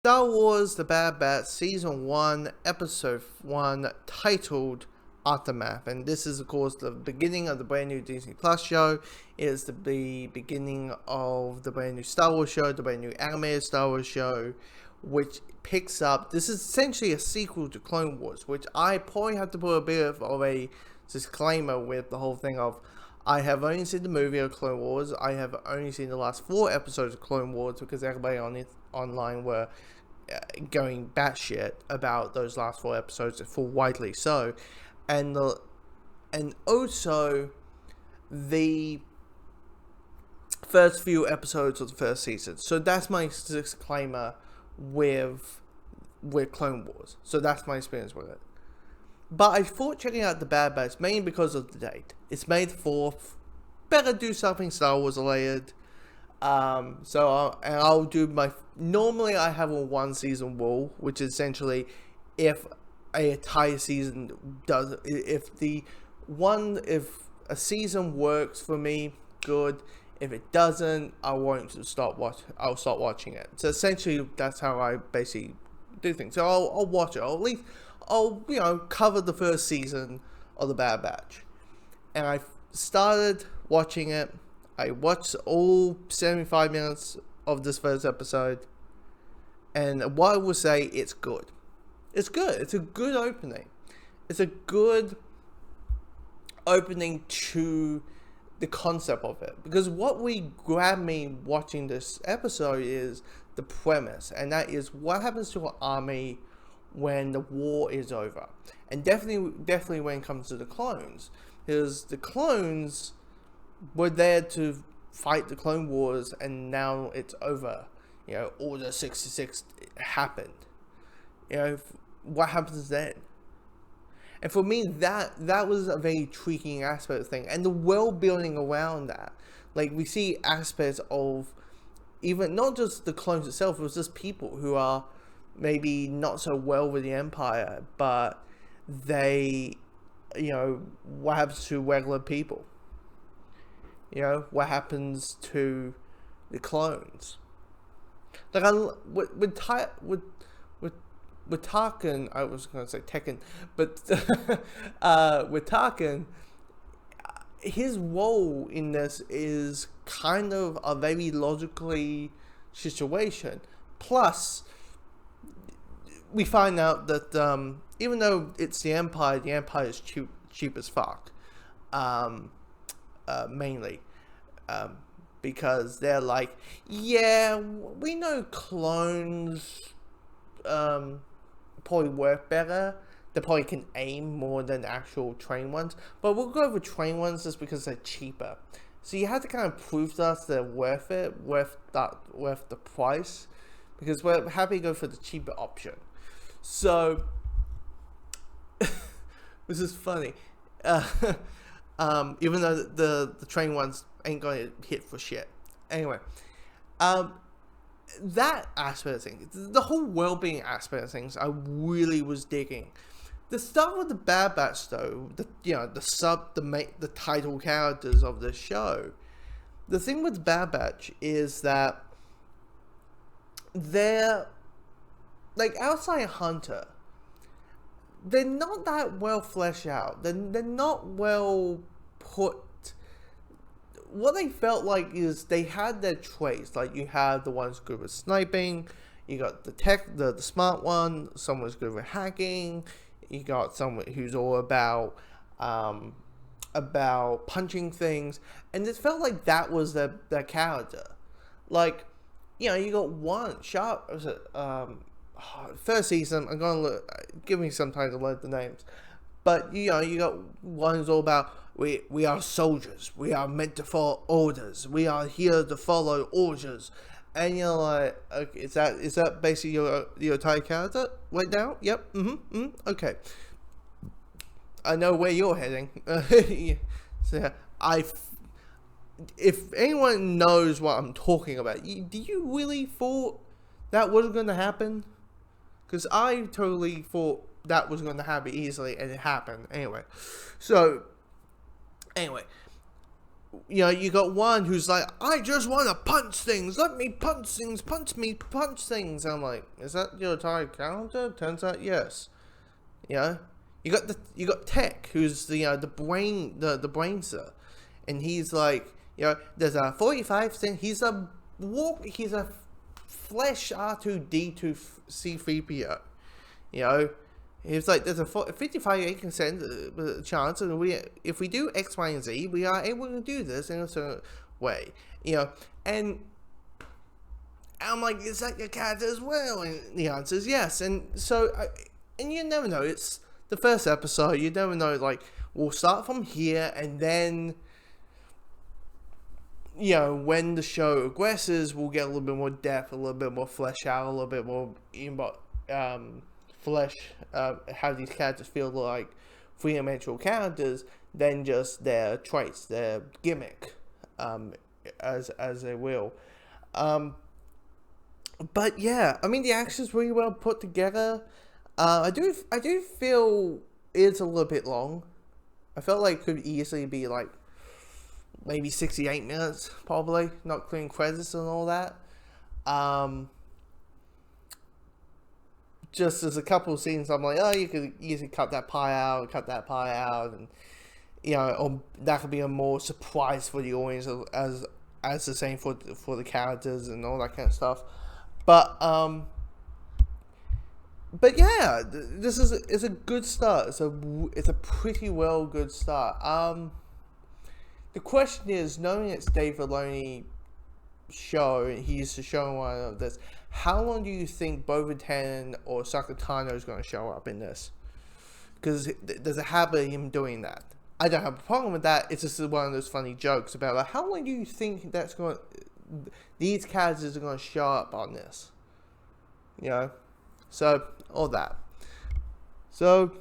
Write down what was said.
Star Wars The Bad Batch Season 1, Episode 1, titled Aftermath. And this is, of course, the beginning of the brand new Disney Plus show. It is the beginning of the brand new Star Wars show, the brand new animated Star Wars show, which picks up. This is essentially a sequel to Clone Wars, which I probably have to put a bit of a disclaimer with the whole thing of. I have only seen the movie of Clone Wars. I have only seen the last 4 episodes of Clone Wars because everybody on it online were going batshit about those last 4 episodes, for widely so, and also the first few episodes of the first season. So that's my disclaimer with Clone Wars. So that's my experience with it. But I thought checking out The Bad Batch mainly because of the date. It's May the 4th. Better do something Star Wars related. I'll do my. Normally, I have a 1 season rule, which is essentially if a entire season does. If a season works for me, good. If it doesn't, I won't stop I'll start watching it. So essentially, that's how I basically do things. So I'll watch it. I'll cover the first season of The Bad Batch, and I started watching it. I watched all 75 minutes of this first episode, and what I will say, it's good. It's good. It's a good opening. It's a good opening to the concept of it, because what grabbed me watching this episode is the premise, and that is what happens to an army when the war is over, and definitely when it comes to the clones, because the clones were there to fight the Clone Wars, and now it's over. Order 66 happened. What happens then? And for me, that was a very intriguing aspect of the thing, and the world building around that. Like, we see aspects of even not just the clones itself, it was just people who are maybe not so well with the Empire, but they, what happens to regular people? What happens to the clones? Like, with Tarkin, I was going to say Tekken, but with Tarkin, his role in this is kind of a very logically situation. Plus, we find out that even though it's the Empire is cheap as fuck. Mainly because they're like, yeah, we know clones probably work better. They probably can aim more than actual trained ones, but we'll go with trained ones just because they're cheaper. So you have to kind of prove to us they're worth it, worth the price, because we're happy to go for the cheaper option. So this is funny. Even though the train ones ain't going to hit for shit. Anyway, that aspect of things, the whole well-being aspect of things, I really was digging. The stuff with the Bad Batch, though, the title characters of the show. The thing with Bad Batch is that they're like, outside Hunter, they're not that well fleshed out. They're not well put. What they felt like is they had their traits. Like, you have the ones good with sniping, you got the smart one, someone's good with hacking, you got someone who's all about punching things, and it felt like that was their character. Like, you got one sharp. Was it first season? I'm gonna give me some time to learn the names, but you got one who's all about we are soldiers. We are meant to follow orders. We are here to follow orders. And you're like, okay, is that basically your entire character right now? Yep. Okay. I know where you're heading. So if anyone knows what I'm talking about, do you really thought that wasn't going to happen? Because I totally thought that was going to happen easily, and it happened anyway. So, anyway, you know, you got one who's like, I just want to punch things. Let me punch things. Punch me. Punch things. I'm like, is that your entire character? Turns out, yes. You know, you got Tech, who's the the brainster, and he's like, you know, there's a 45%. He's a flesh R2D2 C3PO. You know, it's like there's a 55% chance, and if we do X, Y, and Z, we are able to do this in a certain way. You know, and I'm like, is that your character as well? And the answer is yes. And so, and you never know. It's the first episode. You never know. Like, we'll start from here, and then, you know, when the show progresses, we'll get a little bit more depth, a little bit more flesh out, a little bit more flesh. How these characters feel like three-dimensional characters than just their traits, their gimmick, as they will. But yeah, I mean, the action's really well put together. I do feel it's a little bit long. I felt like it could easily be like maybe 68 minutes, probably, not including credits and all that. Just as a couple of scenes, I'm like, oh, you could easily cut that pie out, and you know, or that could be a more surprise for the audience, as the same for the characters and all that kind of stuff. But yeah, this is a good start. It's a pretty well good start. The question is, knowing it's Dave Filoni show, and he's the showrunner of this, how long do you think Bo-Katan or Ahsoka Tano is going to show up in this? Because there's a habit of him doing that. I don't have a problem with that. It's just one of those funny jokes about, like, how long do you think these characters are going to show up on this? You know? So, all that. So,